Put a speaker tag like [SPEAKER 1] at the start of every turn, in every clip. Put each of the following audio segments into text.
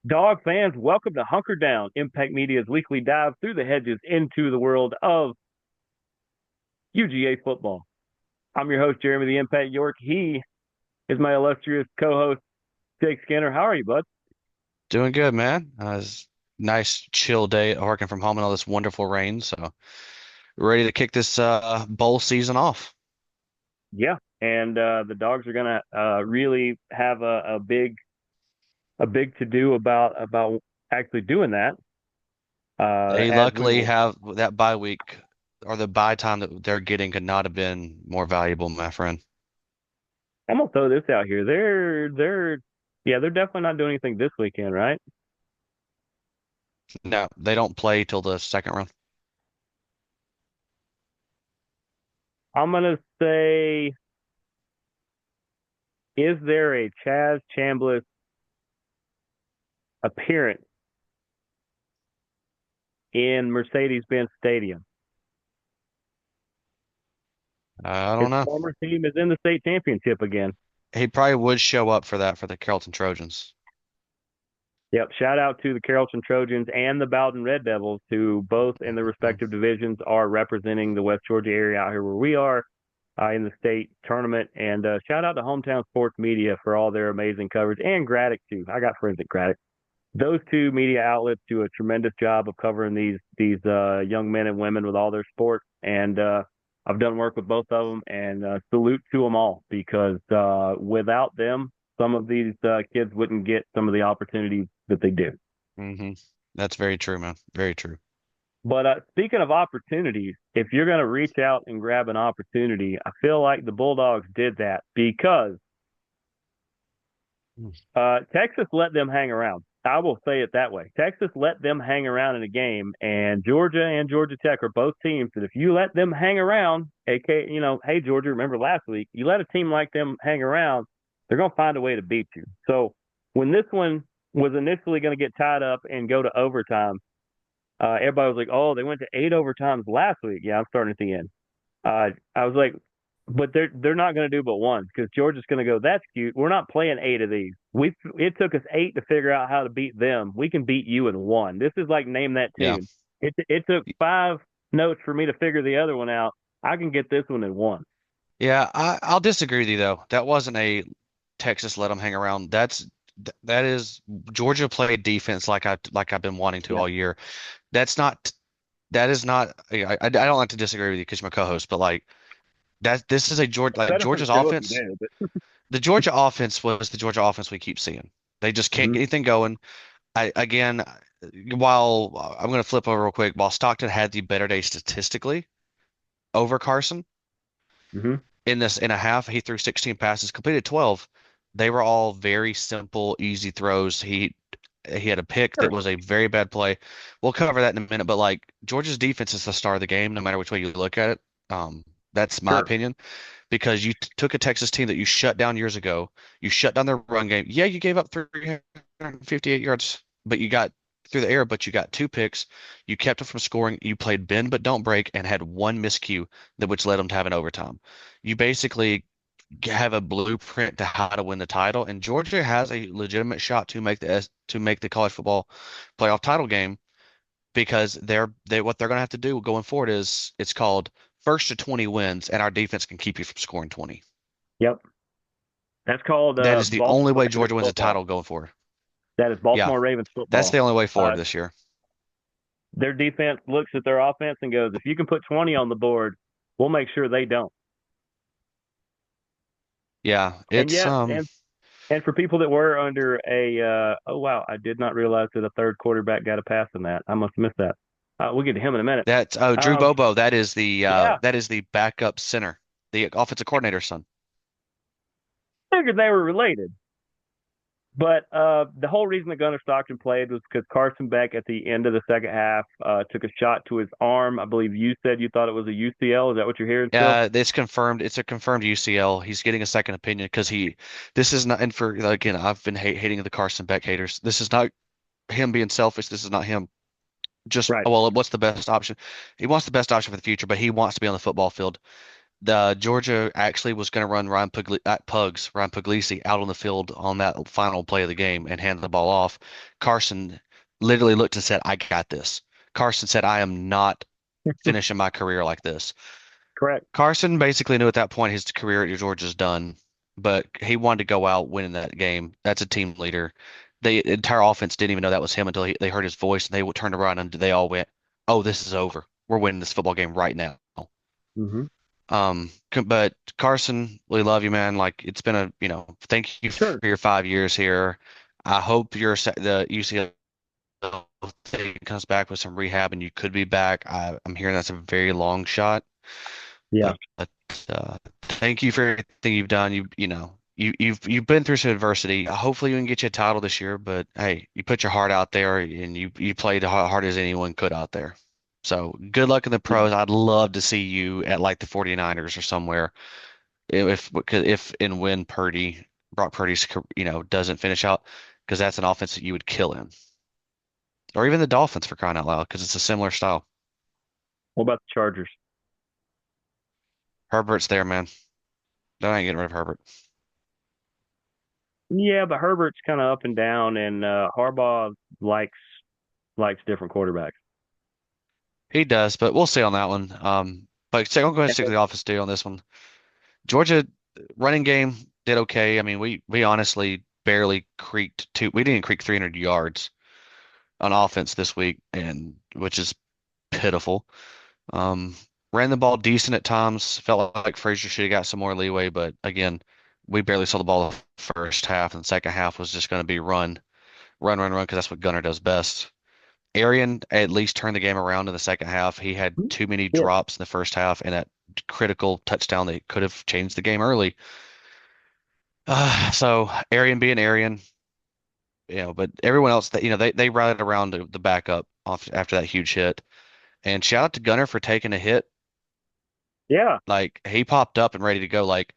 [SPEAKER 1] Dog fans, welcome to Hunker Down, Impact Media's weekly dive through the hedges into the world of UGA football. I'm your host, Jeremy the Impact York. He is my illustrious co-host, Jake Skinner. How are you, bud?
[SPEAKER 2] Doing good, man. It's a nice chill day working from home and all this wonderful rain. So ready to kick this bowl season off.
[SPEAKER 1] Yeah, and the dogs are gonna really have a big to do about actually doing that.
[SPEAKER 2] They
[SPEAKER 1] As we
[SPEAKER 2] luckily
[SPEAKER 1] will,
[SPEAKER 2] have that bye week or the bye time that they're getting could not have been more valuable, my friend.
[SPEAKER 1] I'm gonna throw this out here. They're definitely not doing anything this weekend, right?
[SPEAKER 2] No, they don't play till the second round.
[SPEAKER 1] I'm gonna say, is there a Chaz Chambliss appearance in Mercedes-Benz Stadium?
[SPEAKER 2] I
[SPEAKER 1] His
[SPEAKER 2] don't know.
[SPEAKER 1] former team is in the state championship again.
[SPEAKER 2] He probably would show up for that for the Carrollton Trojans.
[SPEAKER 1] Yep. Shout out to the Carrollton Trojans and the Bowden Red Devils, who both in the
[SPEAKER 2] Mhm.
[SPEAKER 1] respective divisions are representing the West Georgia area out here where we are in the state tournament. And shout out to Hometown Sports Media for all their amazing coverage, and Graddock too. I got friends at Graddock. Those two media outlets do a tremendous job of covering these young men and women with all their sports, and I've done work with both of them, and salute to them all because without them, some of these kids wouldn't get some of the opportunities that they do.
[SPEAKER 2] hmm That's very true, man. Very true.
[SPEAKER 1] But speaking of opportunities, if you're going to reach out and grab an opportunity, I feel like the Bulldogs did that because Texas let them hang around. I will say it that way. Texas let them hang around in a game, and Georgia and Georgia Tech are both teams that if you let them hang around, aka, hey Georgia, remember last week, you let a team like them hang around, they're going to find a way to beat you. So when this one was initially going to get tied up and go to overtime, everybody was like, "Oh, they went to 8 overtimes last week." Yeah, I'm starting at the end. I was like, but they're not going to do but one because Georgia's going to go. That's cute. We're not playing 8 of these. It took us 8 to figure out how to beat them. We can beat you in one. This is like name that
[SPEAKER 2] Yeah.
[SPEAKER 1] tune. It took 5 notes for me to figure the other one out. I can get this one in one.
[SPEAKER 2] Yeah, I'll disagree with you though. That wasn't a Texas let them hang around. That is Georgia played defense like I've been wanting to
[SPEAKER 1] Yeah,
[SPEAKER 2] all year. That's not that is not I don't like to disagree with you because you're my co-host, but like that this is a Georgia like
[SPEAKER 1] better for the
[SPEAKER 2] Georgia's
[SPEAKER 1] show if you
[SPEAKER 2] offense.
[SPEAKER 1] did. But
[SPEAKER 2] The Georgia offense was the Georgia offense we keep seeing. They just can't
[SPEAKER 1] mm-hmm,
[SPEAKER 2] get anything going. I again, while I'm going to flip over real quick, while Stockton had the better day statistically over Carson
[SPEAKER 1] mm-hmm,
[SPEAKER 2] in a half, he threw 16 passes, completed 12. They were all very simple, easy throws. He had a pick that
[SPEAKER 1] sure,
[SPEAKER 2] was a very bad play. We'll cover that in a minute, but like Georgia's defense is the star of the game, no matter which way you look at it. That's my
[SPEAKER 1] sure,
[SPEAKER 2] opinion because you took a Texas team that you shut down years ago. You shut down their run game. Yeah, you gave up 358 yards, but you got through the air, but you got two picks. You kept them from scoring. You played bend but don't break and had one miscue that which led them to have an overtime. You basically have a blueprint to how to win the title, and Georgia has a legitimate shot to make to make the college football playoff title game because they what they're going to have to do going forward is it's called first to 20 wins, and our defense can keep you from scoring 20.
[SPEAKER 1] yep. That's called
[SPEAKER 2] That is the only
[SPEAKER 1] Baltimore
[SPEAKER 2] way
[SPEAKER 1] Ravens
[SPEAKER 2] Georgia wins a
[SPEAKER 1] football.
[SPEAKER 2] title going forward.
[SPEAKER 1] That is
[SPEAKER 2] Yeah,
[SPEAKER 1] Baltimore Ravens
[SPEAKER 2] that's
[SPEAKER 1] football.
[SPEAKER 2] the only way
[SPEAKER 1] Uh,
[SPEAKER 2] forward this year.
[SPEAKER 1] their defense looks at their offense and goes, if you can put 20 on the board, we'll make sure they don't.
[SPEAKER 2] Yeah,
[SPEAKER 1] And
[SPEAKER 2] it's
[SPEAKER 1] yes, and for people that were under oh wow, I did not realize that a third quarterback got a pass in that. I must have missed that. We'll get to him in a minute.
[SPEAKER 2] that's Drew
[SPEAKER 1] Um,
[SPEAKER 2] Bobo.
[SPEAKER 1] yeah,
[SPEAKER 2] That is the backup center, the offensive coordinator's son.
[SPEAKER 1] figured they were related. But the whole reason that Gunnar Stockton played was because Carson Beck at the end of the second half took a shot to his arm. I believe you said you thought it was a UCL. Is that what you're hearing still?
[SPEAKER 2] It's confirmed. It's a confirmed UCL. He's getting a second opinion because this is not, and for again, I've been hating the Carson Beck haters. This is not him being selfish. This is not him just,
[SPEAKER 1] Right.
[SPEAKER 2] well, what's the best option? He wants the best option for the future, but he wants to be on the football field. The Georgia actually was going to run Ryan Puglisi out on the field on that final play of the game and hand the ball off. Carson literally looked and said, "I got this." Carson said, "I am not finishing my career like this."
[SPEAKER 1] Correct.
[SPEAKER 2] Carson basically knew at that point his career at Georgia's done, but he wanted to go out winning that game. That's a team leader. The entire offense didn't even know that was him until they heard his voice and they turned around and they all went, "Oh, this is over. We're winning this football game right now."
[SPEAKER 1] Hmm.
[SPEAKER 2] But Carson, we love you, man. Like it's been thank you for
[SPEAKER 1] Sure.
[SPEAKER 2] your 5 years here. I hope the UCL thing comes back with some rehab and you could be back. I'm hearing that's a very long shot,
[SPEAKER 1] Yeah.
[SPEAKER 2] but thank you for everything you've done. You've been through some adversity. Hopefully, you can get you a title this year. But hey, you put your heart out there and you played as hard as anyone could out there. So good luck in the
[SPEAKER 1] Yeah.
[SPEAKER 2] pros. I'd love to see you at like the 49ers or somewhere if and when Brock Purdy's doesn't finish out because that's an offense that you would kill in, or even the Dolphins for crying out loud because it's a similar style.
[SPEAKER 1] What about the Chargers?
[SPEAKER 2] Herbert's there, man. They ain't getting rid of Herbert.
[SPEAKER 1] Yeah, but Herbert's kind of up and down, and Harbaugh likes different quarterbacks.
[SPEAKER 2] He does, but we'll see on that one. But I'll go ahead and stick to the office deal on this one. Georgia running game did okay. I mean, we honestly barely we didn't creak 300 yards on offense this week, and which is pitiful. Um, ran the ball decent at times. Felt like Frazier should have got some more leeway, but again, we barely saw the ball the first half, and the second half was just going to be run, because that's what Gunner does best. Arian at least turned the game around in the second half. He had
[SPEAKER 1] Mhm.
[SPEAKER 2] too many
[SPEAKER 1] Yeah.
[SPEAKER 2] drops in the first half and that critical touchdown that could have changed the game early. So Arian being Arian, but everyone else that they rallied around the backup off after that huge hit. And shout out to Gunner for taking a hit.
[SPEAKER 1] Yeah.
[SPEAKER 2] Like he popped up and ready to go. Like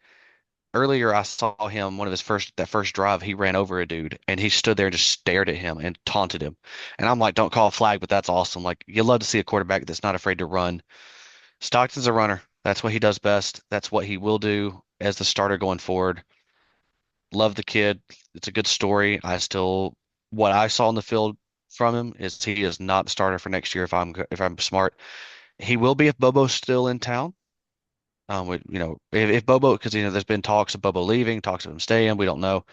[SPEAKER 2] earlier, I saw him one of his first drive. He ran over a dude and he stood there and just stared at him and taunted him. And I'm like, don't call a flag, but that's awesome. Like you love to see a quarterback that's not afraid to run. Stockton's a runner. That's what he does best. That's what he will do as the starter going forward. Love the kid. It's a good story. What I saw in the field from him is he is not the starter for next year if I'm smart. He will be if Bobo's still in town. If Bobo, because there's been talks of Bobo leaving, talks of him staying. We don't know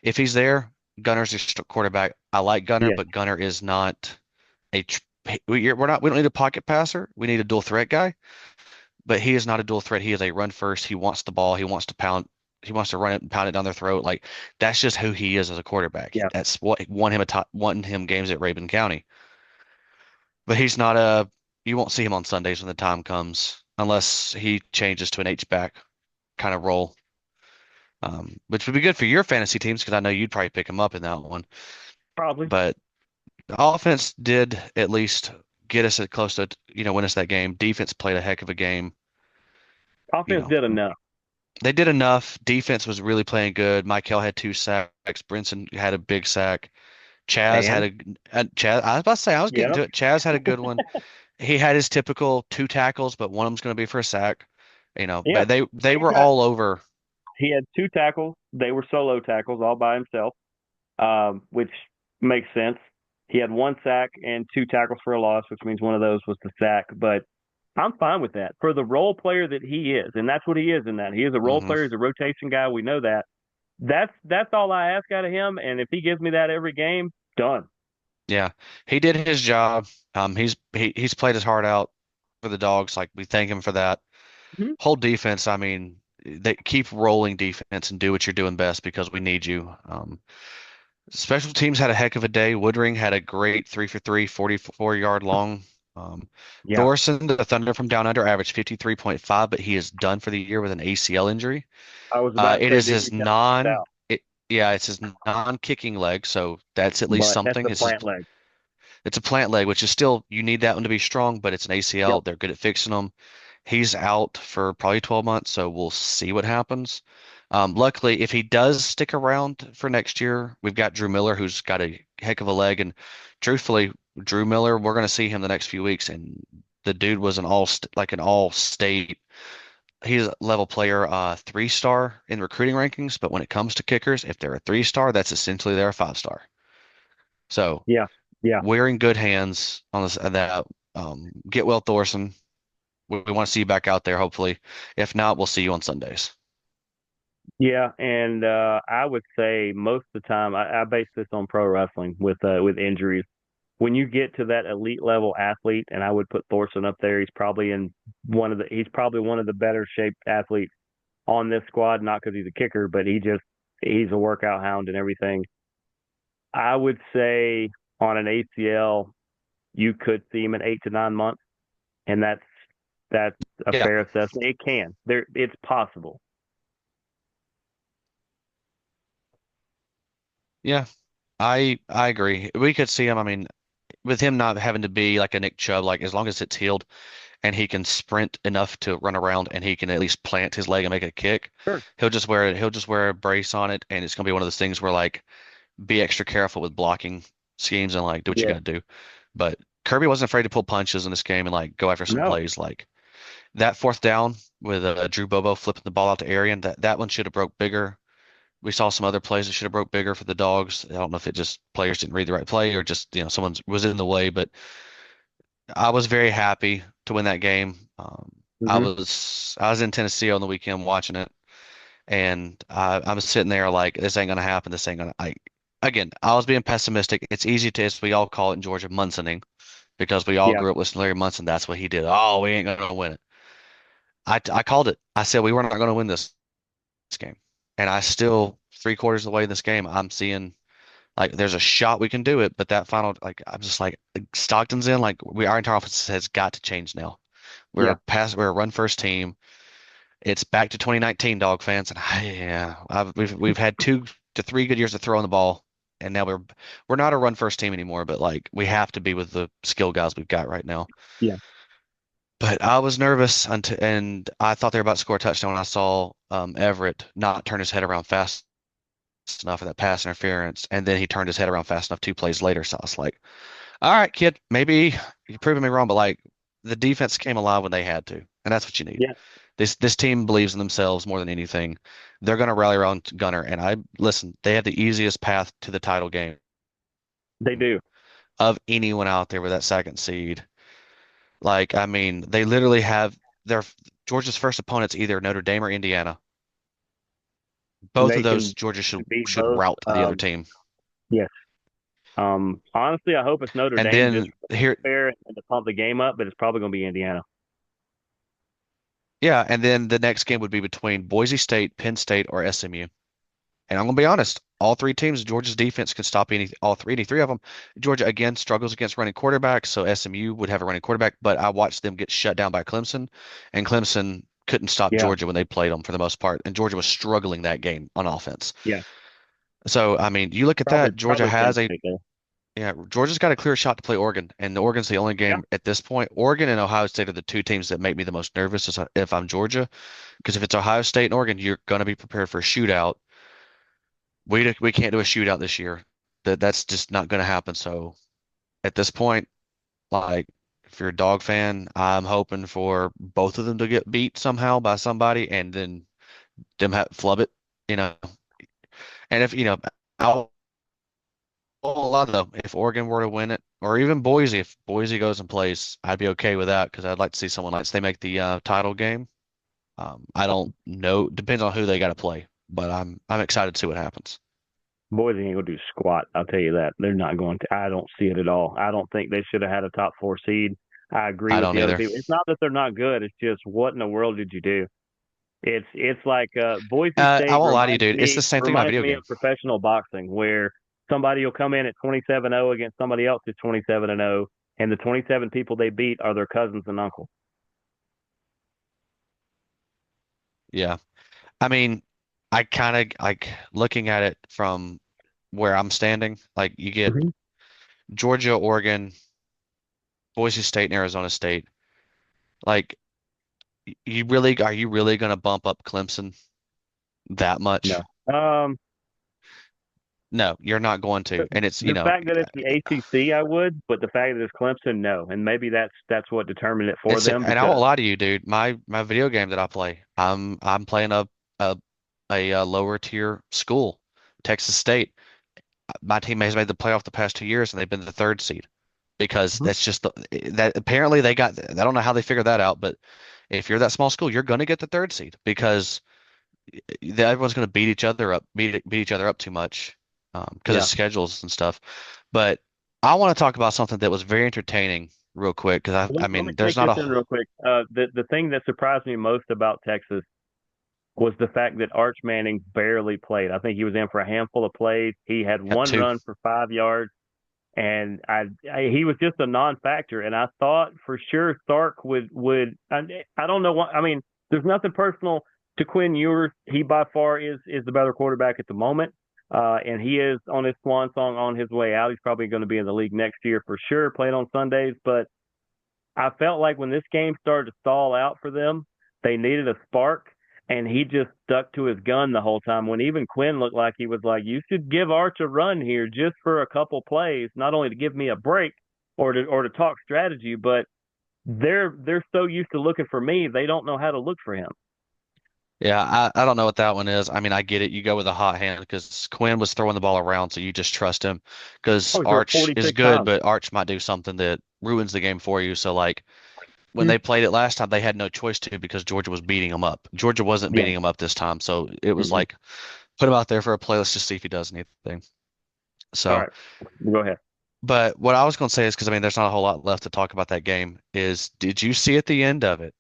[SPEAKER 2] if he's there. Gunner's just a quarterback. I like Gunner,
[SPEAKER 1] Yeah.
[SPEAKER 2] but Gunner is not a. We don't need a pocket passer. We need a dual threat guy. But he is not a dual threat. He is a run first. He wants the ball. He wants to pound. He wants to run it and pound it down their throat. Like that's just who he is as a quarterback.
[SPEAKER 1] Yeah.
[SPEAKER 2] That's what won him games at Rabun County. But he's not a. You won't see him on Sundays when the time comes, unless he changes to an H back kind of role, which would be good for your fantasy teams because I know you'd probably pick him up in that one.
[SPEAKER 1] Probably.
[SPEAKER 2] But the offense did at least get us close to win us that game. Defense played a heck of a game. You
[SPEAKER 1] Offense
[SPEAKER 2] know,
[SPEAKER 1] did enough.
[SPEAKER 2] They did enough. Defense was really playing good. Michael had 2 sacks. Brinson had a big sack. Chaz had
[SPEAKER 1] And
[SPEAKER 2] Chaz. I was about to say I was getting
[SPEAKER 1] yeah.
[SPEAKER 2] to it. Chaz had a good one. He had his typical 2 tackles, but one of them's going to be for a sack.
[SPEAKER 1] Yeah.
[SPEAKER 2] But they
[SPEAKER 1] He
[SPEAKER 2] were
[SPEAKER 1] got
[SPEAKER 2] all over.
[SPEAKER 1] he had two tackles. They were solo tackles all by himself, which makes sense. He had one sack and two tackles for a loss, which means one of those was the sack. But I'm fine with that for the role player that he is, and that's what he is in that. He is a role
[SPEAKER 2] hmm
[SPEAKER 1] player. He's a rotation guy. We know that. That's all I ask out of him. And if he gives me that every game, done.
[SPEAKER 2] Yeah, he did his job. He's played his heart out for the dogs. Like we thank him for that.
[SPEAKER 1] Mhm.
[SPEAKER 2] Whole defense. I mean, they keep rolling defense and do what you're doing best because we need you. Special teams had a heck of a day. Woodring had a great 3 for 3, 44-yard long. Um,
[SPEAKER 1] Yeah,
[SPEAKER 2] Thorson, the Thunder from Down Under, averaged 53.5, but he is done for the year with an ACL injury.
[SPEAKER 1] I was about to
[SPEAKER 2] It
[SPEAKER 1] say,
[SPEAKER 2] is
[SPEAKER 1] did
[SPEAKER 2] his
[SPEAKER 1] he tell us
[SPEAKER 2] non,
[SPEAKER 1] out?
[SPEAKER 2] it, yeah, it's his non-kicking leg, so that's at least
[SPEAKER 1] But that's
[SPEAKER 2] something.
[SPEAKER 1] the plant leg.
[SPEAKER 2] It's a plant leg, which is still you need that one to be strong, but it's an
[SPEAKER 1] Yep.
[SPEAKER 2] ACL. They're good at fixing them. He's out for probably 12 months, so we'll see what happens. Luckily, if he does stick around for next year, we've got Drew Miller, who's got a heck of a leg. And truthfully, Drew Miller, we're going to see him the next few weeks, and the dude was an all-state he's a level player, 3-star in recruiting rankings, but when it comes to kickers, if they're a 3-star, that's essentially they're a 5-star. So
[SPEAKER 1] Yeah, yeah,
[SPEAKER 2] we're in good hands on this that get well Thorson. We want to see you back out there, hopefully. If not, we'll see you on Sundays.
[SPEAKER 1] yeah. And I would say most of the time, I base this on pro wrestling with injuries. When you get to that elite level athlete, and I would put Thorson up there, he's probably one of the better shaped athletes on this squad, not because he's a kicker, but he's a workout hound and everything. I would say on an ACL, you could see him in 8 to 9 months, and that's a
[SPEAKER 2] Yeah,
[SPEAKER 1] fair assessment. It's possible.
[SPEAKER 2] yeah, I agree. We could see him. I mean, with him not having to be like a Nick Chubb, like as long as it's healed and he can sprint enough to run around and he can at least plant his leg and make a kick,
[SPEAKER 1] Sure.
[SPEAKER 2] he'll just wear a brace on it, and it's gonna be one of those things where like be extra careful with blocking schemes and like do what you
[SPEAKER 1] Yeah.
[SPEAKER 2] gotta do. But Kirby wasn't afraid to pull punches in this game and like go after some
[SPEAKER 1] No.
[SPEAKER 2] plays. Like that fourth down with Drew Bobo flipping the ball out to Arian, that one should have broke bigger. We saw some other plays that should have broke bigger for the Dogs. I don't know if it just players didn't read the right play or just, someone was in the way, but I was very happy to win that game.
[SPEAKER 1] Hmm.
[SPEAKER 2] I was in Tennessee on the weekend watching it, and I'm sitting there like this ain't gonna happen. This ain't gonna. Again, I was being pessimistic. It's easy to, as we all call it in Georgia, Munsoning, because we all
[SPEAKER 1] Yeah.
[SPEAKER 2] grew up listening to Larry Munson. That's what he did. Oh, we ain't gonna win it. I called it. I said we were not gonna win this game, and I still 3/4 of the way in this game, I'm seeing like there's a shot we can do it, but that final like I'm just like Stockton's in like our entire offense has got to change now.
[SPEAKER 1] Yeah.
[SPEAKER 2] We're a run first team. It's back to 2019 dog fans, and we've had 2 to 3 good years of throwing the ball, and now we're not a run first team anymore, but like we have to be with the skill guys we've got right now.
[SPEAKER 1] Yeah.
[SPEAKER 2] But I was nervous until, and I thought they were about to score a touchdown when I saw Everett not turn his head around fast enough for that pass interference, and then he turned his head around fast enough 2 plays later. So I was like, all right, kid, maybe you're proving me wrong, but like the defense came alive when they had to, and that's what you need.
[SPEAKER 1] Yeah.
[SPEAKER 2] This team believes in themselves more than anything. They're going to rally around Gunner, and I listen. They have the easiest path to the title game
[SPEAKER 1] They do.
[SPEAKER 2] of anyone out there with that second seed. Like, I mean, they literally have their Georgia's first opponents either Notre Dame or Indiana. Both of
[SPEAKER 1] They
[SPEAKER 2] those
[SPEAKER 1] can
[SPEAKER 2] Georgia
[SPEAKER 1] beat
[SPEAKER 2] should
[SPEAKER 1] both.
[SPEAKER 2] rout the other team.
[SPEAKER 1] Yes. Honestly, I hope it's Notre
[SPEAKER 2] And
[SPEAKER 1] Dame just
[SPEAKER 2] then
[SPEAKER 1] for
[SPEAKER 2] here,
[SPEAKER 1] fair and to pump the game up, but it's probably going to be Indiana.
[SPEAKER 2] yeah, and then the next game would be between Boise State, Penn State, or SMU. And I'm gonna be honest, all three teams, Georgia's defense can stop any three of them. Georgia again struggles against running quarterbacks, so SMU would have a running quarterback, but I watched them get shut down by Clemson, and Clemson couldn't stop
[SPEAKER 1] Yeah.
[SPEAKER 2] Georgia when they played them for the most part, and Georgia was struggling that game on offense.
[SPEAKER 1] Yeah.
[SPEAKER 2] So I mean, you look at
[SPEAKER 1] Probably
[SPEAKER 2] that, Georgia
[SPEAKER 1] probably Penn
[SPEAKER 2] has a
[SPEAKER 1] State there.
[SPEAKER 2] yeah, Georgia's got a clear shot to play Oregon, and Oregon's the only
[SPEAKER 1] Yeah.
[SPEAKER 2] game at this point. Oregon and Ohio State are the two teams that make me the most nervous if I'm Georgia, because if it's Ohio State and Oregon, you're going to be prepared for a shootout. We can't do a shootout this year. That's just not going to happen. So at this point, like if you're a dog fan, I'm hoping for both of them to get beat somehow by somebody, and then flub it, you know. And if I won't lie though, if Oregon were to win it, or even Boise, if Boise goes and plays, I'd be okay with that because I'd like to see someone like they make the title game. I don't know, depends on who they got to play, but I'm excited to see what happens.
[SPEAKER 1] Boise ain't going to do squat. I'll tell you that. They're not going to. I don't see it at all. I don't think they should have had a top four seed. I agree
[SPEAKER 2] I
[SPEAKER 1] with
[SPEAKER 2] don't
[SPEAKER 1] the other
[SPEAKER 2] either.
[SPEAKER 1] people. It's not that they're not good. It's just what in the world did you do? It's like Boise
[SPEAKER 2] I
[SPEAKER 1] State
[SPEAKER 2] won't lie to you, dude. It's the same thing in my
[SPEAKER 1] reminds
[SPEAKER 2] video
[SPEAKER 1] me
[SPEAKER 2] game.
[SPEAKER 1] of professional boxing where somebody will come in at 27-0 against somebody else who's 27-0, and the 27 people they beat are their cousins and uncles.
[SPEAKER 2] Yeah. I mean, I kind of like looking at it from where I'm standing. Like you get
[SPEAKER 1] Mm-hmm.
[SPEAKER 2] Georgia, Oregon, Boise State, and Arizona State. Like are you really going to bump up Clemson that
[SPEAKER 1] No.
[SPEAKER 2] much?
[SPEAKER 1] Um,
[SPEAKER 2] No, you're not going to. And it's,
[SPEAKER 1] The fact that it's the ACC, I would, but the fact that it's Clemson, no. And maybe that's what determined it for
[SPEAKER 2] it's,
[SPEAKER 1] them
[SPEAKER 2] and I won't
[SPEAKER 1] because
[SPEAKER 2] lie to you, dude. My video game that I play, I'm playing a, a lower tier school, Texas State. My team has made the playoff the past 2 years, and they've been the third seed because
[SPEAKER 1] Mhm.
[SPEAKER 2] that's just that apparently they got. I don't know how they figured that out, but if you're that small school, you're going to get the third seed because everyone's going to beat each other up, beat each other up too much because of
[SPEAKER 1] Yeah.
[SPEAKER 2] schedules and stuff. But I want to talk about something that was very entertaining real quick because I
[SPEAKER 1] Let me
[SPEAKER 2] mean, there's
[SPEAKER 1] take
[SPEAKER 2] not
[SPEAKER 1] this
[SPEAKER 2] a
[SPEAKER 1] in real quick. The thing that surprised me most about Texas was the fact that Arch Manning barely played. I think he was in for a handful of plays. He had
[SPEAKER 2] got
[SPEAKER 1] one
[SPEAKER 2] two.
[SPEAKER 1] run for 5 yards, and he was just a non-factor. And I thought for sure Sark would. I don't know what I mean. There's nothing personal to Quinn Ewers. He by far is the better quarterback at the moment. And he is on his swan song on his way out. He's probably going to be in the league next year for sure, playing on Sundays. But I felt like when this game started to stall out for them, they needed a spark, and he just stuck to his gun the whole time. When even Quinn looked like he was like, "You should give Arch a run here just for a couple plays, not only to give me a break or to talk strategy, but they're so used to looking for me, they don't know how to look for him."
[SPEAKER 2] Yeah, I don't know what that one is. I mean, I get it. You go with a hot hand because Quinn was throwing the ball around, so you just trust him. Because
[SPEAKER 1] Oh, he threw it
[SPEAKER 2] Arch is
[SPEAKER 1] 46
[SPEAKER 2] good,
[SPEAKER 1] times.
[SPEAKER 2] but Arch might do something that ruins the game for you. So, like, when
[SPEAKER 1] Mm.
[SPEAKER 2] they played it last time, they had no choice to because Georgia was beating them up. Georgia wasn't
[SPEAKER 1] Yeah.
[SPEAKER 2] beating them up this time, so it was
[SPEAKER 1] Mm-mm.
[SPEAKER 2] like put him out there for a play. Let's just see if he does anything.
[SPEAKER 1] All
[SPEAKER 2] So,
[SPEAKER 1] right, go ahead.
[SPEAKER 2] but what I was going to say is because I mean, there's not a whole lot left to talk about that game. Is did you see at the end of it,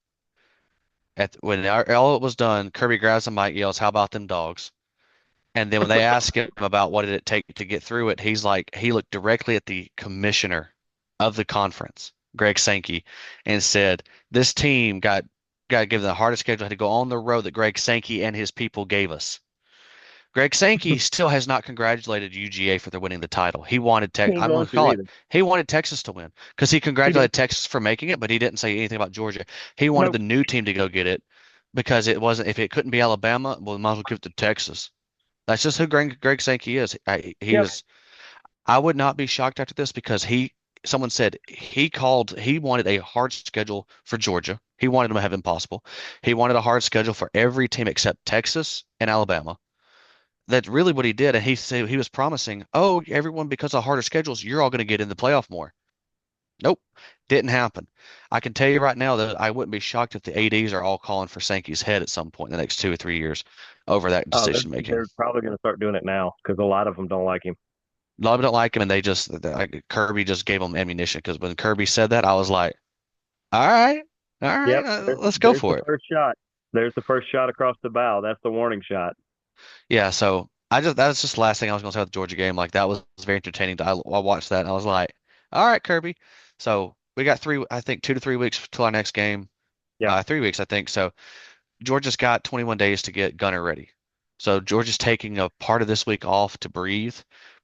[SPEAKER 2] when all it was done, Kirby grabs the mic, yells, "How about them dogs?" And then when they ask him about what did it take to get through it, he's like, he looked directly at the commissioner of the conference, Greg Sankey, and said, "This team got given the hardest schedule, had to go on the road that Greg Sankey and his people gave us." Greg Sankey still has not congratulated UGA for their winning the title. He wanted
[SPEAKER 1] He
[SPEAKER 2] Tech,
[SPEAKER 1] ain't
[SPEAKER 2] I'm going
[SPEAKER 1] going
[SPEAKER 2] to
[SPEAKER 1] to
[SPEAKER 2] call it.
[SPEAKER 1] either.
[SPEAKER 2] He wanted Texas to win because he
[SPEAKER 1] He did.
[SPEAKER 2] congratulated Texas for making it, but he didn't say anything about Georgia. He wanted
[SPEAKER 1] Nope.
[SPEAKER 2] the new team to go get it because it wasn't if it couldn't be Alabama, well, we might as well give it to Texas. That's just who Greg Sankey is. He
[SPEAKER 1] Yep.
[SPEAKER 2] was. I would not be shocked after this because someone said he wanted a hard schedule for Georgia. He wanted them to have impossible. He wanted a hard schedule for every team except Texas and Alabama. That's really what he did. And he said he was promising, oh, everyone, because of harder schedules, you're all going to get in the playoff more. Nope, didn't happen. I can tell you right now that I wouldn't be shocked if the ADs are all calling for Sankey's head at some point in the next 2 or 3 years over that
[SPEAKER 1] Oh,
[SPEAKER 2] decision making.
[SPEAKER 1] they're probably going to start doing it now because a lot of them don't like him.
[SPEAKER 2] A lot of them don't like him, and they just like, Kirby just gave them ammunition because when Kirby said that, I was like, all right,
[SPEAKER 1] Yep.
[SPEAKER 2] let's go
[SPEAKER 1] There's the
[SPEAKER 2] for it.
[SPEAKER 1] first shot. There's the first shot across the bow. That's the warning shot.
[SPEAKER 2] Yeah, so that was just the last thing I was going to say about the Georgia game. Like that was very entertaining. I watched that and I was like, all right, Kirby. So we got I think 2 to 3 weeks till our next game.
[SPEAKER 1] Yeah.
[SPEAKER 2] 3 weeks, I think. So Georgia's got 21 days to get Gunner ready. So Georgia's taking a part of this week off to breathe,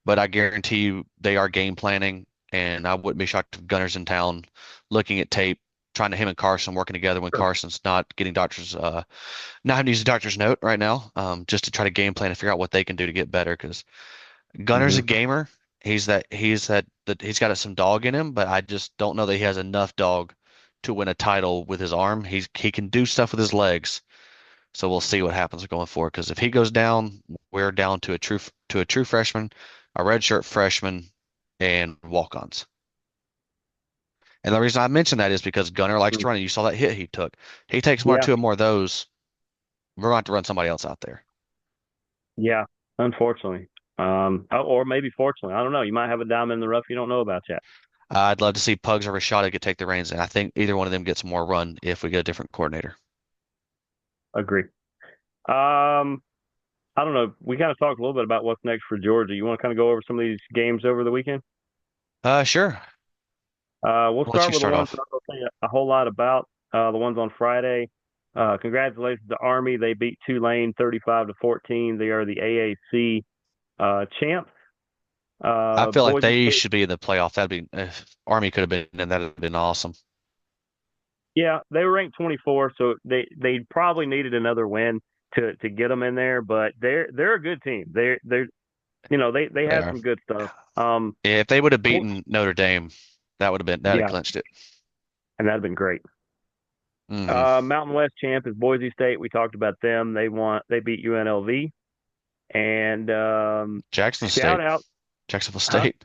[SPEAKER 2] but I guarantee you they are game planning, and I wouldn't be shocked if Gunner's in town looking at tape, trying to him and Carson working together when
[SPEAKER 1] Sure.
[SPEAKER 2] Carson's not getting not having to use a doctor's note right now, just to try to game plan and figure out what they can do to get better. Because Gunner's a
[SPEAKER 1] Hmm.
[SPEAKER 2] gamer. He's got some dog in him, but I just don't know that he has enough dog to win a title with his arm. He can do stuff with his legs. So we'll see what happens going forward. Because if he goes down, we're down to a true freshman, a redshirt freshman, and walk-ons. And the reason I mention that is because Gunner likes to run. You saw that hit he took. He takes one or
[SPEAKER 1] Yeah.
[SPEAKER 2] two or more of those, we're going to have to run somebody else out there.
[SPEAKER 1] Yeah. Unfortunately. Or maybe fortunately. I don't know. You might have a diamond in the rough you don't know about yet.
[SPEAKER 2] I'd love to see Pugs or Rashada get take the reins, and I think either one of them gets more run if we get a different coordinator.
[SPEAKER 1] Agree. Um, I don't know. We kind of talked a little bit about what's next for Georgia. You want to kind of go over some of these games over the weekend?
[SPEAKER 2] Sure.
[SPEAKER 1] We'll
[SPEAKER 2] I'll let
[SPEAKER 1] start
[SPEAKER 2] you
[SPEAKER 1] with the
[SPEAKER 2] start
[SPEAKER 1] ones
[SPEAKER 2] off.
[SPEAKER 1] that I don't think a whole lot about. The ones on Friday. Congratulations to Army. They beat Tulane 35-14. They are the AAC champs.
[SPEAKER 2] I feel like
[SPEAKER 1] Boise
[SPEAKER 2] they
[SPEAKER 1] State.
[SPEAKER 2] should be in the playoff. That'd be if Army could have been, and that'd have been awesome.
[SPEAKER 1] Yeah, they were ranked 24, so they probably needed another win to get them in there. But they're a good team. They're they
[SPEAKER 2] They
[SPEAKER 1] had
[SPEAKER 2] are.
[SPEAKER 1] some good stuff.
[SPEAKER 2] If they would have
[SPEAKER 1] Cool.
[SPEAKER 2] beaten Notre Dame, that'd have
[SPEAKER 1] Yeah,
[SPEAKER 2] clinched it.
[SPEAKER 1] and that'd been great.
[SPEAKER 2] Hmm.
[SPEAKER 1] Mountain West champ is Boise State. We talked about them. They beat UNLV. And
[SPEAKER 2] Jackson
[SPEAKER 1] shout
[SPEAKER 2] State,
[SPEAKER 1] out,
[SPEAKER 2] Jacksonville
[SPEAKER 1] huh?
[SPEAKER 2] State.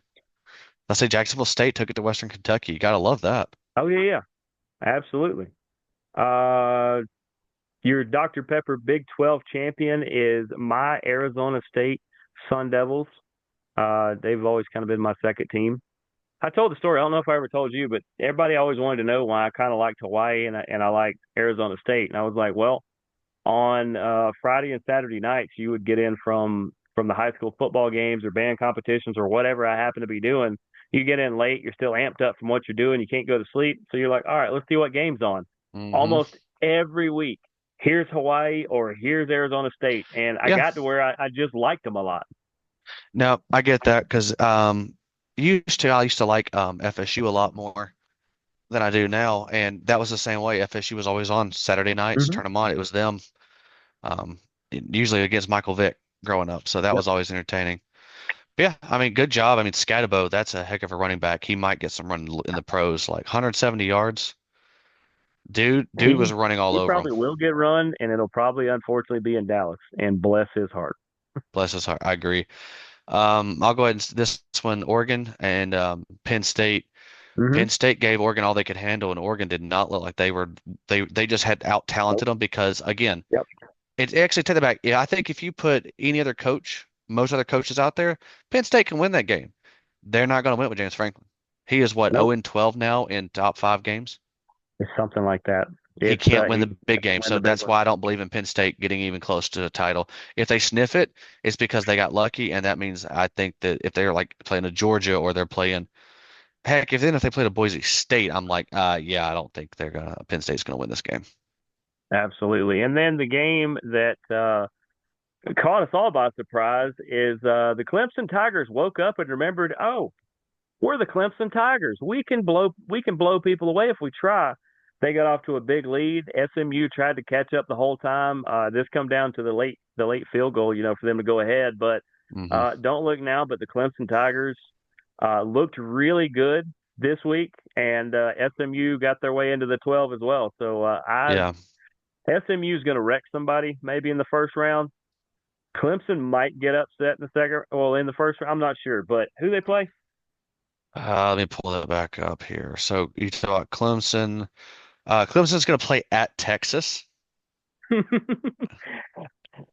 [SPEAKER 2] I say Jacksonville State took it to Western Kentucky. You gotta love that.
[SPEAKER 1] Oh yeah, yeah, absolutely. Uh, your Dr. Pepper Big 12 champion is my Arizona State Sun Devils. They've always kind of been my second team. I told the story. I don't know if I ever told you, but everybody always wanted to know why I kind of liked Hawaii and I liked Arizona State. And I was like, well, on Friday and Saturday nights, you would get in from the high school football games or band competitions or whatever I happen to be doing. You get in late, you're still amped up from what you're doing. You can't go to sleep, so you're like, all right, let's see what game's on.
[SPEAKER 2] Hmm.
[SPEAKER 1] Almost every week, here's Hawaii or here's Arizona State, and I
[SPEAKER 2] Yeah.
[SPEAKER 1] got to where I just liked them a lot.
[SPEAKER 2] No, I get that because I used to like FSU a lot more than I do now, and that was the same way. FSU was always on Saturday nights.
[SPEAKER 1] Mm-hmm.
[SPEAKER 2] Turn them on. It was them. Um, usually against Michael Vick growing up, so that
[SPEAKER 1] Yep.
[SPEAKER 2] was always entertaining. But yeah, I mean, good job. I mean, Scatabo, that's a heck of a running back. He might get some run in the pros, like 170 yards. Dude
[SPEAKER 1] He
[SPEAKER 2] was running all
[SPEAKER 1] he
[SPEAKER 2] over him.
[SPEAKER 1] probably will get run, and it'll probably unfortunately be in Dallas. And bless his heart.
[SPEAKER 2] Bless his heart. I agree. I'll go ahead and this one, Oregon and Penn State.
[SPEAKER 1] Mm-hmm.
[SPEAKER 2] Penn State gave Oregon all they could handle, and Oregon did not look like they just had out talented
[SPEAKER 1] Nope.
[SPEAKER 2] them because again,
[SPEAKER 1] Yep.
[SPEAKER 2] it actually take it back. Yeah, I think if you put any other coach, most other coaches out there, Penn State can win that game. They're not going to win it with James Franklin. He is what,
[SPEAKER 1] Nope.
[SPEAKER 2] 0 and 12 now in top five games.
[SPEAKER 1] It's something like that.
[SPEAKER 2] He
[SPEAKER 1] It's
[SPEAKER 2] can't win
[SPEAKER 1] he
[SPEAKER 2] the big game,
[SPEAKER 1] win
[SPEAKER 2] so
[SPEAKER 1] the big
[SPEAKER 2] that's
[SPEAKER 1] one.
[SPEAKER 2] why I don't believe in Penn State getting even close to a title. If they sniff it, it's because they got lucky, and that means I think that if they're like playing a Georgia or they're playing heck, if they played a Boise State, I'm like, yeah, I don't think Penn State's gonna win this game.
[SPEAKER 1] Absolutely. And then the game that caught us all by surprise is the Clemson Tigers woke up and remembered, oh, we're the Clemson Tigers. We can blow people away if we try. They got off to a big lead. SMU tried to catch up the whole time. This come down to the late field goal, for them to go ahead. But
[SPEAKER 2] Hmm.
[SPEAKER 1] don't look now. But the Clemson Tigers looked really good this week, and SMU got their way into the 12 as well. So
[SPEAKER 2] Yeah,
[SPEAKER 1] SMU is going to wreck somebody maybe in the first round. Clemson might get upset in the second, well, in the first round. I'm not sure, but who they play?
[SPEAKER 2] let me pull that back up here. So you thought Clemson? Clemson's gonna play at Texas.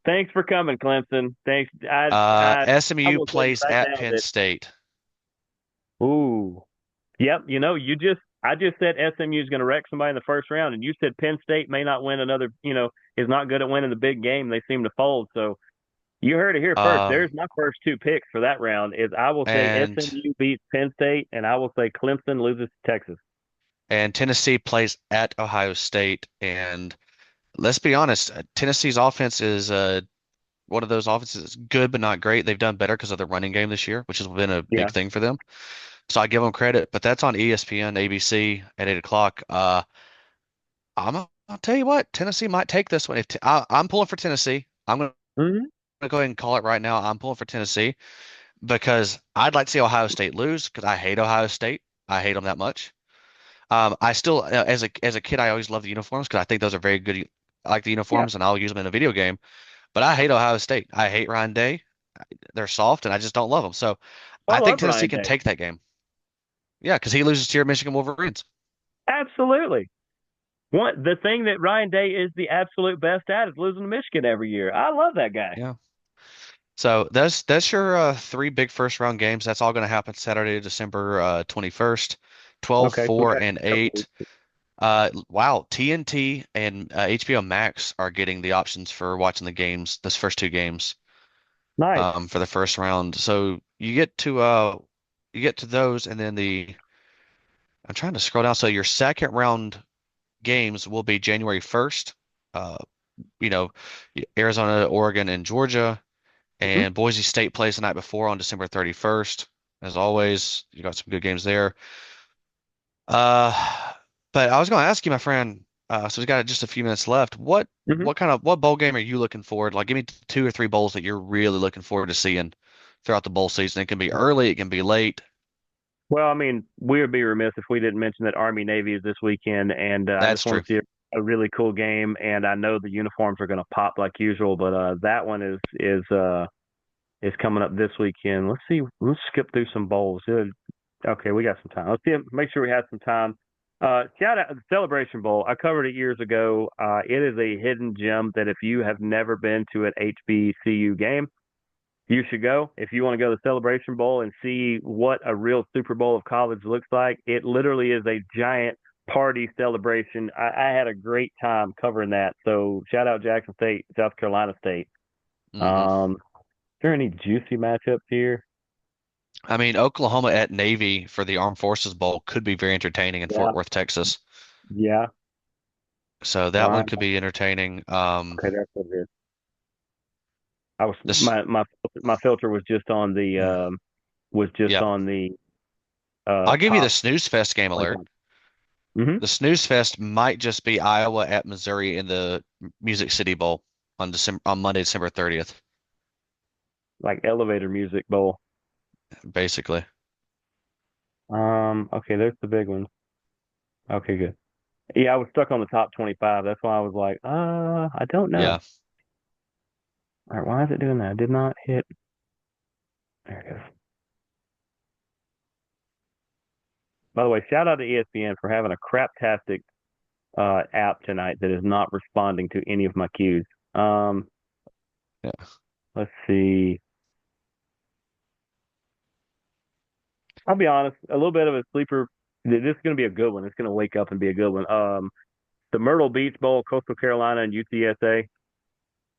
[SPEAKER 1] Thanks for coming, Clemson. Thanks. I
[SPEAKER 2] SMU
[SPEAKER 1] will tell you
[SPEAKER 2] plays
[SPEAKER 1] right
[SPEAKER 2] at
[SPEAKER 1] now
[SPEAKER 2] Penn
[SPEAKER 1] that
[SPEAKER 2] State.
[SPEAKER 1] ooh, yep. I just said SMU is going to wreck somebody in the first round, and you said Penn State may not win another. Is not good at winning the big game. They seem to fold. So you heard it here first.
[SPEAKER 2] Um,
[SPEAKER 1] There's my first two picks for that round. Is I will say
[SPEAKER 2] and
[SPEAKER 1] SMU beats Penn State, and I will say Clemson loses to Texas.
[SPEAKER 2] and Tennessee plays at Ohio State. And let's be honest, Tennessee's offense is one of those offenses that's good but not great. They've done better because of the running game this year, which has been a
[SPEAKER 1] Yeah.
[SPEAKER 2] big thing for them. So I give them credit, but that's on ESPN, ABC at 8 o'clock. I'll tell you what, Tennessee might take this one. I'm pulling for Tennessee. I'm gonna
[SPEAKER 1] Mm-hmm.
[SPEAKER 2] go ahead and call it right now. I'm pulling for Tennessee because I'd like to see Ohio State lose because I hate Ohio State. I hate them that much. I still, as a kid, I always loved the uniforms because I think those are very good. I like the
[SPEAKER 1] Yeah.
[SPEAKER 2] uniforms, and I'll use them in a video game. But I hate Ohio State. I hate Ryan Day. They're soft, and I just don't love them. So
[SPEAKER 1] I
[SPEAKER 2] I think
[SPEAKER 1] love
[SPEAKER 2] Tennessee
[SPEAKER 1] Ryan
[SPEAKER 2] can
[SPEAKER 1] Day.
[SPEAKER 2] take that game. Yeah, because he loses to your Michigan Wolverines.
[SPEAKER 1] Absolutely. The thing that Ryan Day is the absolute best at is losing to Michigan every year. I love that guy.
[SPEAKER 2] Yeah. So that's your three big first round games. That's all going to happen Saturday, December 21st, 12,
[SPEAKER 1] Okay, so we
[SPEAKER 2] 4,
[SPEAKER 1] got
[SPEAKER 2] and
[SPEAKER 1] a couple
[SPEAKER 2] 8.
[SPEAKER 1] weeks.
[SPEAKER 2] Wow, TNT and HBO Max are getting the options for watching the games, this first two games,
[SPEAKER 1] Nice.
[SPEAKER 2] for the first round. So you get to those, and then I'm trying to scroll down. So your second round games will be January 1st. Uh, you know, Arizona, Oregon, and Georgia.
[SPEAKER 1] Hmm.
[SPEAKER 2] And Boise State plays the night before on December 31st. As always, you got some good games there. Uh, but I was going to ask you, my friend, so we got just a few minutes left. What
[SPEAKER 1] Hmm.
[SPEAKER 2] what kind of what bowl game are you looking forward? Like, give me two or three bowls that you're really looking forward to seeing throughout the bowl season. It can be early, it can be late.
[SPEAKER 1] Well, I mean, we would be remiss if we didn't mention that Army Navy is this weekend, and I
[SPEAKER 2] That's
[SPEAKER 1] just want
[SPEAKER 2] true.
[SPEAKER 1] to see a really cool game. And I know the uniforms are going to pop like usual, but that one is coming up this weekend. Let's see. Let's skip through some bowls. Okay, we got some time. Let's see. Make sure we have some time. Shout out the Celebration Bowl. I covered it years ago. It is a hidden gem that if you have never been to an HBCU game, you should go. If you want to go to the Celebration Bowl and see what a real Super Bowl of college looks like, it literally is a giant party celebration. I had a great time covering that. So shout out Jackson State, South Carolina State.
[SPEAKER 2] Hmm.
[SPEAKER 1] Is there any juicy matchups here?
[SPEAKER 2] I mean, Oklahoma at Navy for the Armed Forces Bowl could be very entertaining in
[SPEAKER 1] Yeah,
[SPEAKER 2] Fort Worth, Texas.
[SPEAKER 1] yeah.
[SPEAKER 2] So
[SPEAKER 1] All
[SPEAKER 2] that one
[SPEAKER 1] right.
[SPEAKER 2] could be entertaining.
[SPEAKER 1] Okay, that's so good. I was
[SPEAKER 2] This,
[SPEAKER 1] my filter was just on the
[SPEAKER 2] yep. I'll give you the
[SPEAKER 1] top
[SPEAKER 2] Snooze Fest game
[SPEAKER 1] like
[SPEAKER 2] alert.
[SPEAKER 1] on. Hmm.
[SPEAKER 2] The Snooze Fest might just be Iowa at Missouri in the Music City Bowl on Monday, December 30th,
[SPEAKER 1] Like elevator music bowl.
[SPEAKER 2] basically.
[SPEAKER 1] Okay, there's the big one. Okay, good. Yeah, I was stuck on the top 25. That's why I was like, I don't know.
[SPEAKER 2] Yeah.
[SPEAKER 1] All right, why is it doing that? I did not hit. There it goes. By the way, shout out to ESPN for having a craptastic app tonight that is not responding to any of my cues. Um,
[SPEAKER 2] Yeah.
[SPEAKER 1] let's see. I'll be honest, a little bit of a sleeper. This is going to be a good one. It's going to wake up and be a good one. The Myrtle Beach Bowl, Coastal Carolina and UTSA,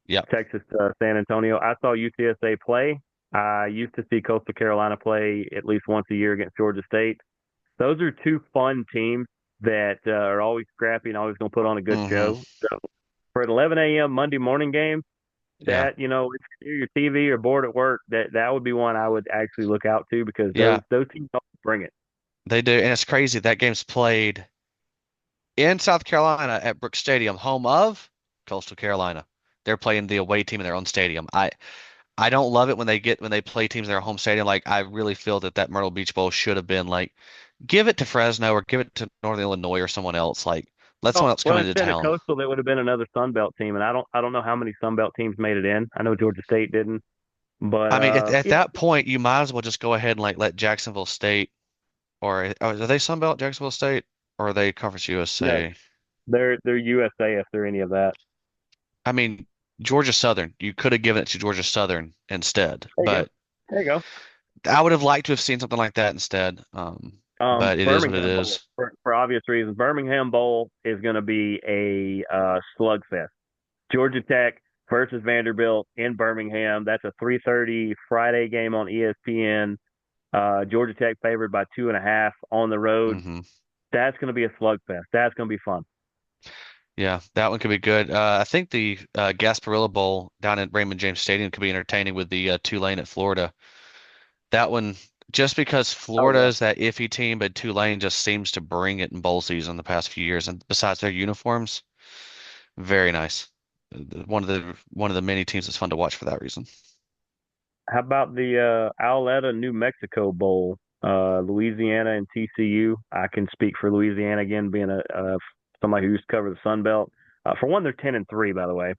[SPEAKER 2] Yep.
[SPEAKER 1] Texas, San Antonio. I saw UTSA play. I used to see Coastal Carolina play at least once a year against Georgia State. Those are two fun teams that are always scrappy and always going to put on a good
[SPEAKER 2] Hmm.
[SPEAKER 1] show. So for an 11 a.m. Monday morning game,
[SPEAKER 2] Yeah.
[SPEAKER 1] that if you're your TV or bored at work, that would be one I would actually look out to because those
[SPEAKER 2] Yeah.
[SPEAKER 1] those teams always bring it.
[SPEAKER 2] They do. And it's crazy. That game's played in South Carolina at Brooks Stadium, home of Coastal Carolina. They're playing the away team in their own stadium. I don't love it when they play teams in their home stadium. Like I really feel that Myrtle Beach Bowl should have been like give it to Fresno or give it to Northern Illinois or someone else. Like let someone
[SPEAKER 1] Oh
[SPEAKER 2] else come
[SPEAKER 1] well,
[SPEAKER 2] into
[SPEAKER 1] instead of
[SPEAKER 2] town.
[SPEAKER 1] Coastal, it would have been another Sun Belt team, and I don't know how many Sun Belt teams made it in. I know Georgia State didn't, but
[SPEAKER 2] I mean, at
[SPEAKER 1] yeah,
[SPEAKER 2] that point, you might as well just go ahead and like let Jacksonville State or are they Sun Belt, Jacksonville State, or are they Conference
[SPEAKER 1] no,
[SPEAKER 2] USA?
[SPEAKER 1] they're USA if they're any of that.
[SPEAKER 2] I mean, Georgia Southern. You could have given it to Georgia Southern instead,
[SPEAKER 1] There you go.
[SPEAKER 2] but
[SPEAKER 1] There you
[SPEAKER 2] I would have liked to have seen something like that instead.
[SPEAKER 1] go.
[SPEAKER 2] But it is what it
[SPEAKER 1] Birmingham Bowl
[SPEAKER 2] is.
[SPEAKER 1] for obvious reasons. Birmingham Bowl is going to be a slugfest. Georgia Tech versus Vanderbilt in Birmingham. That's a 3:30 Friday game on ESPN. Georgia Tech favored by 2.5 on the road.
[SPEAKER 2] Hmm.
[SPEAKER 1] That's going to be a slugfest. That's going to be fun.
[SPEAKER 2] Yeah, that one could be good. I think the Gasparilla Bowl down at Raymond James Stadium could be entertaining with the Tulane at Florida. That one, just because
[SPEAKER 1] Oh
[SPEAKER 2] Florida
[SPEAKER 1] yeah.
[SPEAKER 2] is that iffy team, but Tulane just seems to bring it in bowl season the past few years. And besides their uniforms, very nice. One of the many teams that's fun to watch for that reason.
[SPEAKER 1] How about the Auletta, New Mexico Bowl? Louisiana and TCU. I can speak for Louisiana again, being a somebody who used to cover the Sun Belt. For one, they're 10-3, by the way,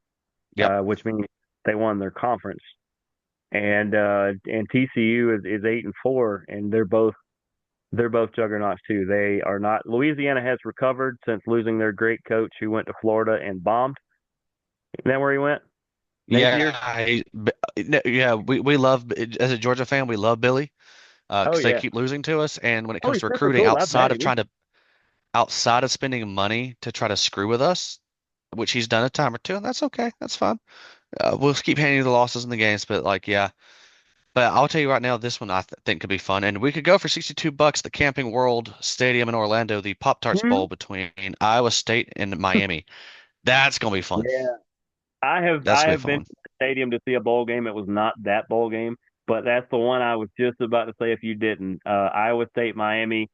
[SPEAKER 2] Yep.
[SPEAKER 1] which means they won their conference. And TCU is 8-4, and they're both juggernauts too. They are not. Louisiana has recovered since losing their great coach who went to Florida and bombed. Isn't that where he went?
[SPEAKER 2] Yeah,
[SPEAKER 1] Napier.
[SPEAKER 2] yeah, we love as a Georgia fan, we love Billy
[SPEAKER 1] Oh
[SPEAKER 2] because they
[SPEAKER 1] yeah.
[SPEAKER 2] keep losing to us. And when it
[SPEAKER 1] Oh,
[SPEAKER 2] comes
[SPEAKER 1] he's
[SPEAKER 2] to
[SPEAKER 1] super
[SPEAKER 2] recruiting,
[SPEAKER 1] cool. I've met him.
[SPEAKER 2] outside of spending money to try to screw with us, which he's done a time or two, and that's okay. That's fine. We'll keep handing you the losses in the games, but like, yeah. But I'll tell you right now, this one I th think could be fun, and we could go for $62. The Camping World Stadium in Orlando, the Pop-Tarts
[SPEAKER 1] Hmm?
[SPEAKER 2] Bowl between Iowa State and Miami. That's gonna be fun.
[SPEAKER 1] Yeah. I have
[SPEAKER 2] That's
[SPEAKER 1] I
[SPEAKER 2] gonna be
[SPEAKER 1] have been
[SPEAKER 2] fun.
[SPEAKER 1] to the stadium to see a bowl game. It was not that bowl game, but that's the one I was just about to say if you didn't. Iowa State, Miami.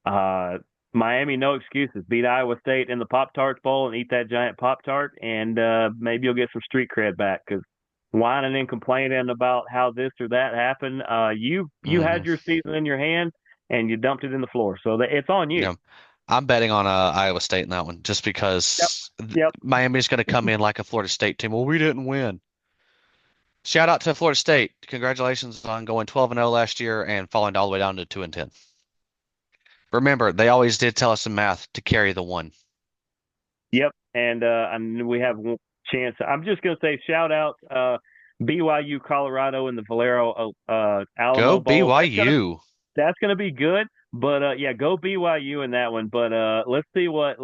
[SPEAKER 1] Uh, Miami, no excuses. Beat Iowa State in the Pop Tarts Bowl and eat that giant Pop Tart, and maybe you'll get some street cred back because whining and complaining about how this or that happened. You
[SPEAKER 2] Hmm.
[SPEAKER 1] had your season in your hand and you dumped it in the floor, so it's on you.
[SPEAKER 2] Yeah. I'm betting on Iowa State in that one just
[SPEAKER 1] Yep.
[SPEAKER 2] because
[SPEAKER 1] Yep.
[SPEAKER 2] Miami's going to come in like a Florida State team. Well, we didn't win. Shout out to Florida State. Congratulations on going 12-0 last year and falling all the way down to 2-10. Remember, they always did tell us in math to carry the one.
[SPEAKER 1] Yep. And we have one chance. I'm just going to say shout out BYU, Colorado, in the Valero
[SPEAKER 2] Go
[SPEAKER 1] Alamo Bowl.
[SPEAKER 2] BYU.
[SPEAKER 1] That's gonna be good. But yeah, go BYU in that one. But let's see what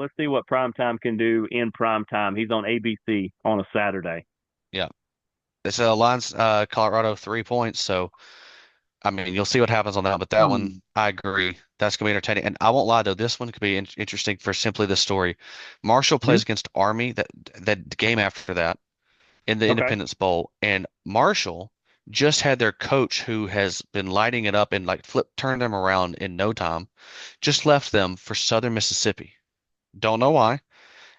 [SPEAKER 1] primetime can do in primetime. He's on ABC on a Saturday.
[SPEAKER 2] Yeah. It's a lines Colorado 3 points, so I mean you'll see what happens on that. But that one, I agree. That's gonna be entertaining. And I won't lie though, this one could be interesting for simply this story. Marshall
[SPEAKER 1] Hmm?
[SPEAKER 2] plays against Army that game after that in the
[SPEAKER 1] Okay.
[SPEAKER 2] Independence Bowl, and Marshall just had their coach who has been lighting it up and like turned them around in no time, just left them for Southern Mississippi. Don't know why.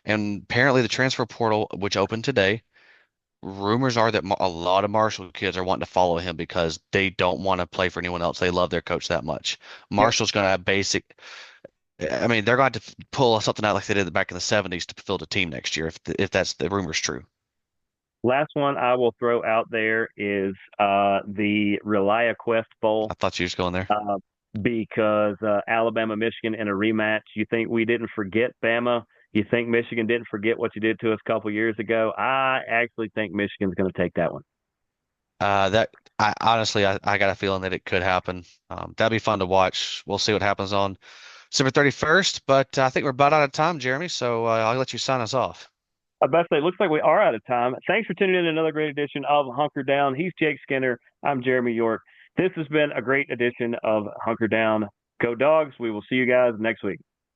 [SPEAKER 2] And apparently the transfer portal, which opened today, rumors are that a lot of Marshall kids are wanting to follow him because they don't want to play for anyone else. They love their coach that much.
[SPEAKER 1] Yep.
[SPEAKER 2] Marshall's going to have basic. I mean, they're going to pull something out like they did back in the '70s to field a team next year, if that's the rumor's true.
[SPEAKER 1] Last one I will throw out there is the Relia Quest Bowl
[SPEAKER 2] I thought you was going there.
[SPEAKER 1] uh, because Alabama Michigan in a rematch. You think we didn't forget Bama? You think Michigan didn't forget what you did to us a couple years ago? I actually think Michigan's going to take that one.
[SPEAKER 2] That I honestly, I got a feeling that it could happen. That'd be fun to watch. We'll see what happens on December 31st, but I think we're about out of time, Jeremy. So I'll let you sign us off.
[SPEAKER 1] I best say, it looks like we are out of time. Thanks for tuning in to another great edition of Hunker Down. He's Jake Skinner. I'm Jeremy York. This has been a great edition of Hunker Down. Go Dogs. We will see you guys next week.